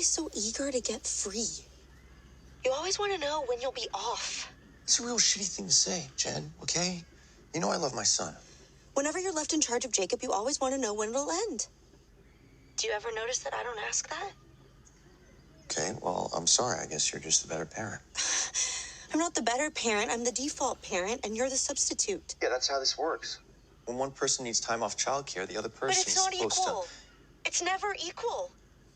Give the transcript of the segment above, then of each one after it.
always so eager to get free? You always want to know when you'll be off. It's a real shitty thing to say, Jen, okay? You know I love my son. Whenever you're left in charge of Jacob, you always want to know when it'll end. Do you ever notice that I don't ask that? Okay, well, I'm sorry. I guess you're just the better parent. I'm not the better parent. I'm the default parent, and you're the substitute. Yeah, that's how this works. When one person needs time off childcare, the other person But it's not is supposed equal. It's never equal.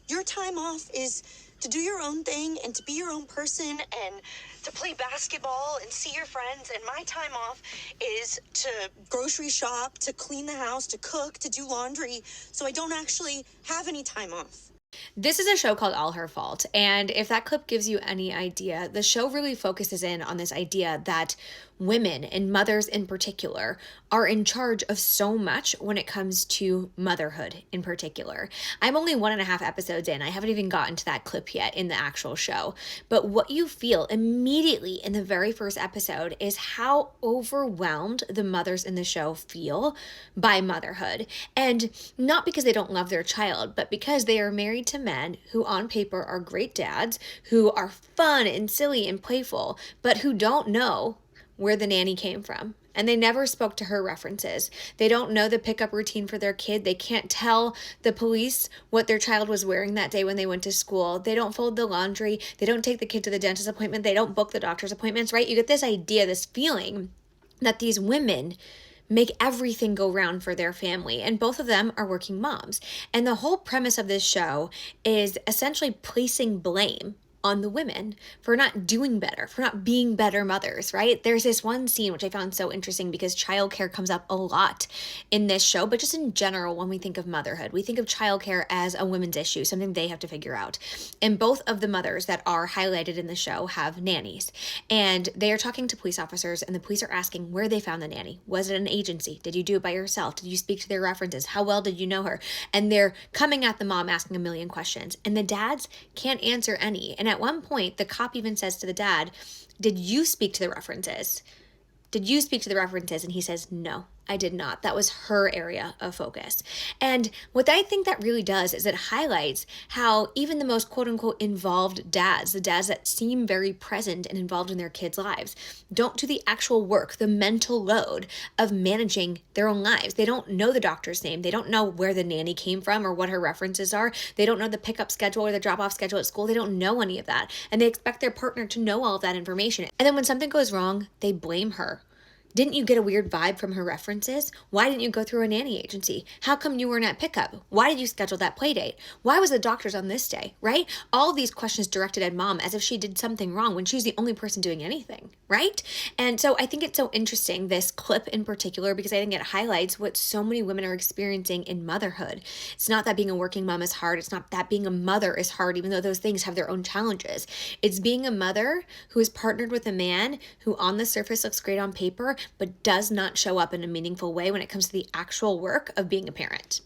Your time off is to do your own thing and to be your own person and to play basketball and see your friends. And my time off is to grocery shop, to clean the house, to cook, to do laundry. So I don't actually have any time off. This is a show called All Her Fault, and if that clip gives you any idea, the show really focuses in on this idea that women, and mothers in particular, are in charge of so much when it comes to motherhood in particular. I'm only 1.5 episodes in. I haven't even gotten to that clip yet in the actual show. But what you feel immediately in the very first episode is how overwhelmed the mothers in the show feel by motherhood. And not because they don't love their child, but because they are married to men who on paper are great dads, who are fun and silly and playful, but who don't know where the nanny came from. And they never spoke to her references. They don't know the pickup routine for their kid. They can't tell the police what their child was wearing that day when they went to school. They don't fold the laundry. They don't take the kid to the dentist appointment. They don't book the doctor's appointments, right? You get this idea, this feeling that these women make everything go round for their family. And both of them are working moms. And the whole premise of this show is essentially placing blame on the women for not doing better, for not being better mothers, right? There's this one scene which I found so interesting because childcare comes up a lot in this show, but just in general, when we think of motherhood, we think of childcare as a women's issue, something they have to figure out. And both of the mothers that are highlighted in the show have nannies, and they are talking to police officers, and the police are asking where they found the nanny. Was it an agency? Did you do it by yourself? Did you speak to their references? How well did you know her? And they're coming at the mom asking a million questions, and the dads can't answer any. And at one point, the cop even says to the dad, "Did you speak to the references? Did you speak to the references?" And he says, "No, I did not. That was her area of focus." And what I think that really does is it highlights how even the most quote unquote involved dads, the dads that seem very present and involved in their kids' lives, don't do the actual work, the mental load of managing their own lives. They don't know the doctor's name. They don't know where the nanny came from or what her references are. They don't know the pickup schedule or the drop-off schedule at school. They don't know any of that. And they expect their partner to know all of that information. And then when something goes wrong, they blame her. Didn't you get a weird vibe from her references? Why didn't you go through a nanny agency? How come you weren't at pickup? Why did you schedule that play date? Why was the doctor's on this day, right? All of these questions directed at mom as if she did something wrong when she's the only person doing anything, right? And so I think it's so interesting, this clip in particular, because I think it highlights what so many women are experiencing in motherhood. It's not that being a working mom is hard. It's not that being a mother is hard, even though those things have their own challenges. It's being a mother who is partnered with a man who on the surface looks great on paper, but does not show up in a meaningful way when it comes to the actual work of being a parent.